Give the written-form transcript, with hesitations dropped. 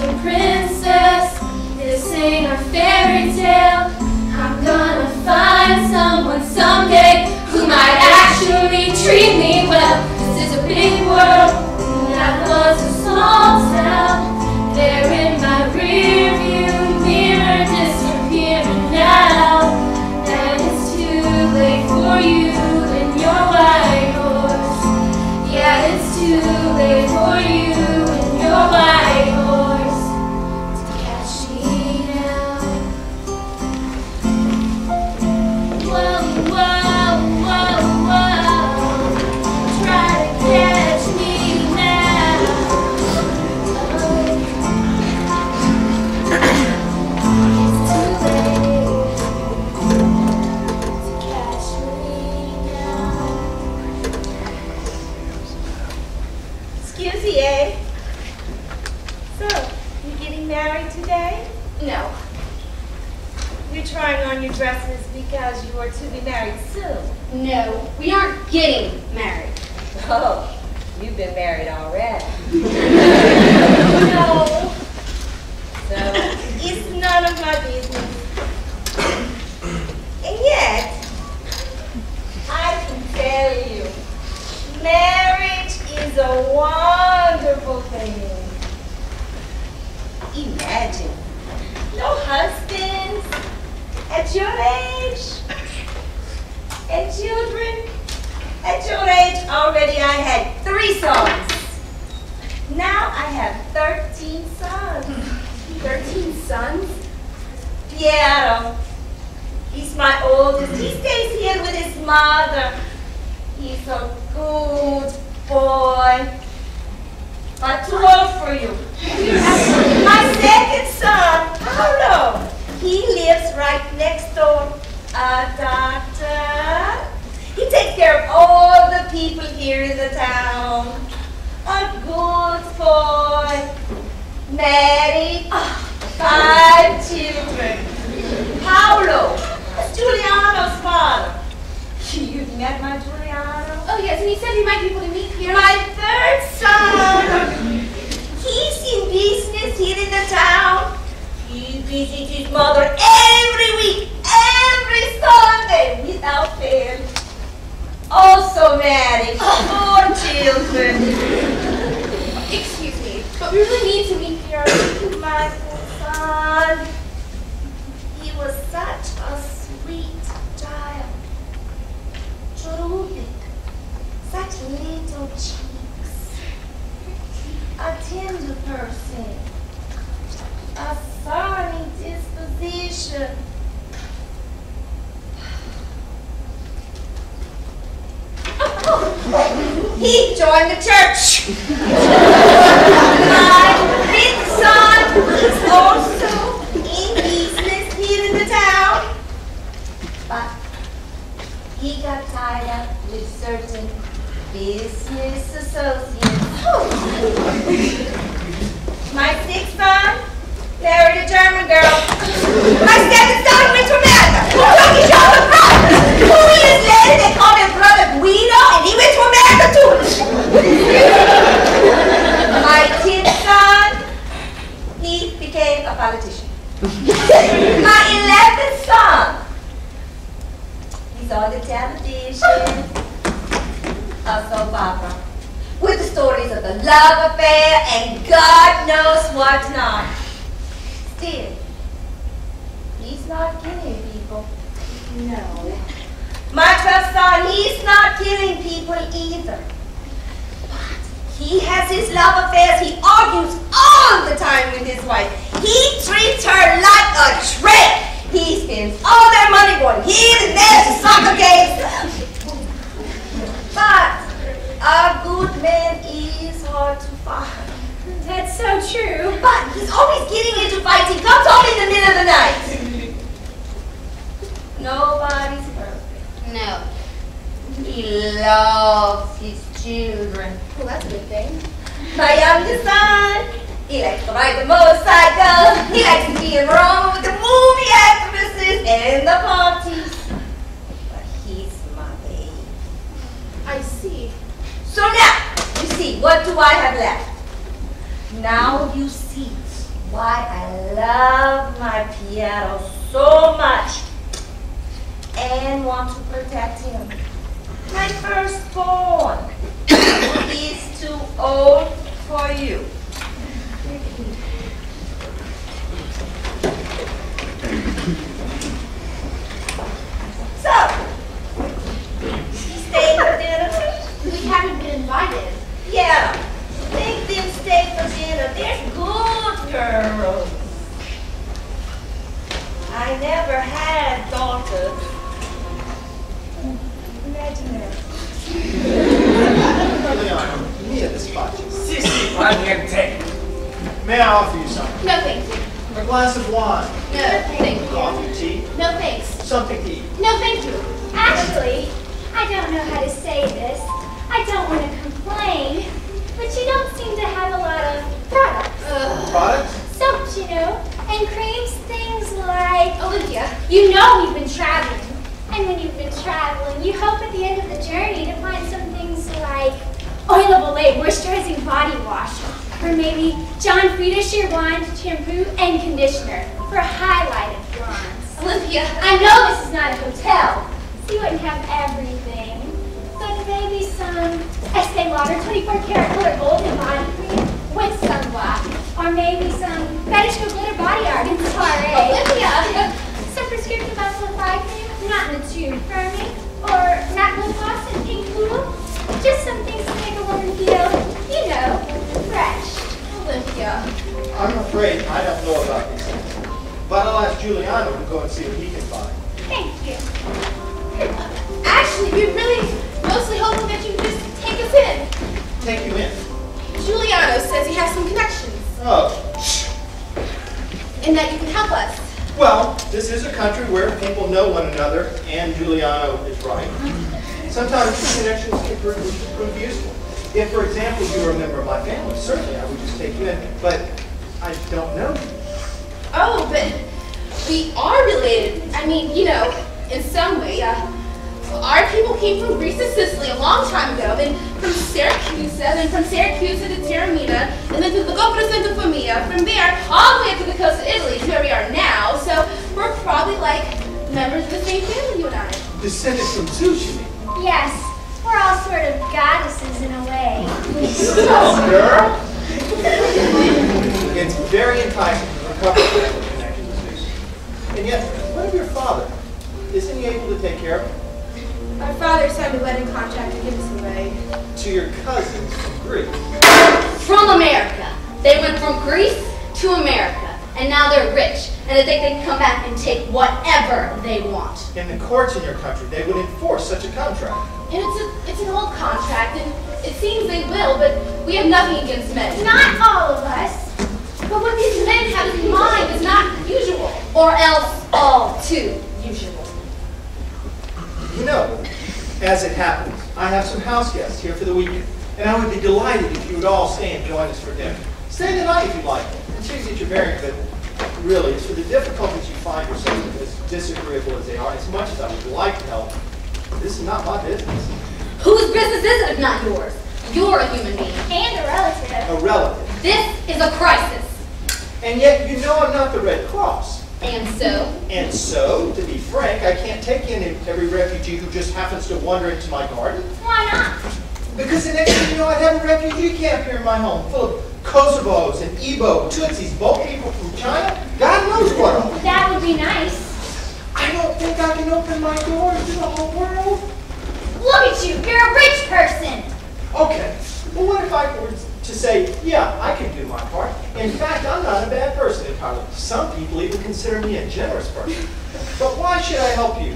a princess. This ain't a fairy tale. I'm gonna find someone someday who might actually treat me well. This is a big world, that was a small town. They're in my rearview mirror, disappearing now. And it's too late for you and your white horse. Yeah, it's too late for you and your white horse to catch me now. Whoa, whoa, whoa, whoa. Try to catch me now. It's too late to catch me now. Excuse me, eh? So, you getting married today? No. You're trying on your dresses because you are to be married soon. No, we aren't getting married. Oh, you've been married already. No. So, it's none of my business. And yet, I can tell you, marriage is a wonderful thing. Imagine, no husbands at your age, and children. At your age already I had 3 sons. Now I have 13 sons. 13 sons? Piero, he's my oldest. He stays here with his mother. He's a good boy. But too old for you. My second son, Paulo, he lives right next door. A doctor. He takes care of all the people here in the town. A good boy. Married. 5 children. Paulo, that's Giuliano's father. You've met my Giuliano? Oh yes, and he said he might be able to meet here. My third son. He's in business here in the town. He visits his mother every week, every Sunday, without fail. Also married, 4 children. Excuse me, but we really need to meet Piero. My son. He was such a sweet child. Truly, such little cheeks. A tender person. A sunny disposition. He joined the church. My big son is also in business here in the town. But he got tied up with certain business associates. My 6th son married a German girl. My 7th son went to America. Who took his other brother? 2 years later, they called his brother Guido, and he went to America too. My 10th son, he became a politician. My 11th son, he's on the television, a soap opera, with the stories of the love affair and God knows what not. Still, he's not killing people. No. My 12th son, he's not killing people either. But he has his love affairs. He argues all the time with his wife. He treats her like a tramp. He spends all their money going here and there to soccer games. But a good man is hard to find. That's so true. But he's always getting into fights. He comes home in the middle of the night. Nobody's perfect. No. He loves his children. Well, that's a good thing. My youngest son, he likes to ride the motorcycle. He likes to be in Rome with the movie actresses and the parties. But he's my baby. I see. So now, you see, what do I have left? Now you see why I love my Piero so much and want to protect him. My firstborn is too old for you. So, you staying for dinner? We haven't been invited. Yeah, make them stay for dinner. They're good girls. I never had daughters. Imagine that. Juliano, mia despacio. Sì, sì, fa niente. May I offer you something? No thanks. A glass of wine, No, thank you. coffee, tea, No thanks. something to eat. No thank you. Actually, I don't know how to say this. I don't want to complain, but you don't seem to have a lot of products. Products? Soaps, you know, and creams, things like... Olympia. You know we've been traveling. And when you've been traveling, you hope at the end of the journey to find some things like oil of Olay, moisturizing body wash, or maybe John Frieda sheer blonde shampoo and conditioner for highlighted blondes. Olympia. I know this is not a hotel, so you wouldn't have everything, but maybe some Estee Lauder 24-karat glitter gold and body cream with sunblock, or maybe some fetish glitter body art in soiree. Olympia. Some prescription muscle thigh cream, not in a tube for me, or matte lip gloss and pink poodle. Just some things to make a woman feel, you know, fresh. Olympia. I'm afraid I don't know about these things. But I'll ask Giuliano to go and see what he can find. Thank you. Actually, we're really mostly hoping that you can just take us in. Take you in. Giuliano says he has some connections, Oh, and that you can help us. well, this is a country where people know one another, and Giuliano is right. Sometimes these connections can prove useful. If, for example, you were a member of my family, certainly I would just take you in, but I don't know you. Oh, but we are related. I mean, you know, in some way. Our people came from Greece to Sicily a long time ago, then from Syracuse, then from Syracuse to Taormina, and then to the Gulf of Santa Famiglia. From there, all the way up to the coast of Italy, to where we are now. So we're probably like members of the same family, you and I. Descended from Zeus, you mean? Yes, we're all sort of goddesses in a way. Oh, girl! It's very enticing to recover family connection with Zeus. And yet, what of your father? Isn't he able to take care of him? Our father signed a wedding contract to give us away. To your cousins from Greece. From America. They went from Greece to America, and now they're rich, and they think they can come back and take whatever they want. In the courts in your country, they would enforce such a contract. And it's an old contract, and it seems they will, but we have nothing against men. Not all of us. But what these men have in mind is not usual. Or else all too usual. You know, as it happens, I have some house guests here for the weekend, and I would be delighted if you would all stay and join us for dinner. Stay the night if you'd like, until you get your bearings, but really, it's for the difficulties you find yourself in, as disagreeable as they are, as much as I would like to help, this is not my business. Whose business is it if not yours? You're a human being. And a relative. A relative. This is a crisis. And yet, you know I'm not the Red Cross. And so? And so, to be frank, I can't take in every refugee who just happens to wander into my garden. Why not? Because the next thing you know, I'd have a refugee camp here in my home, full of Kosovos and Igbo, Tutsis, both people from China. God knows what all. That would be nice. I don't think I can open my doors to the whole world. Look at you, you're a rich person. Okay, well what if I were to say, yeah, I can do my part. In fact, I'm not a bad person entirely. Some people even consider me a generous person. But why should I help you?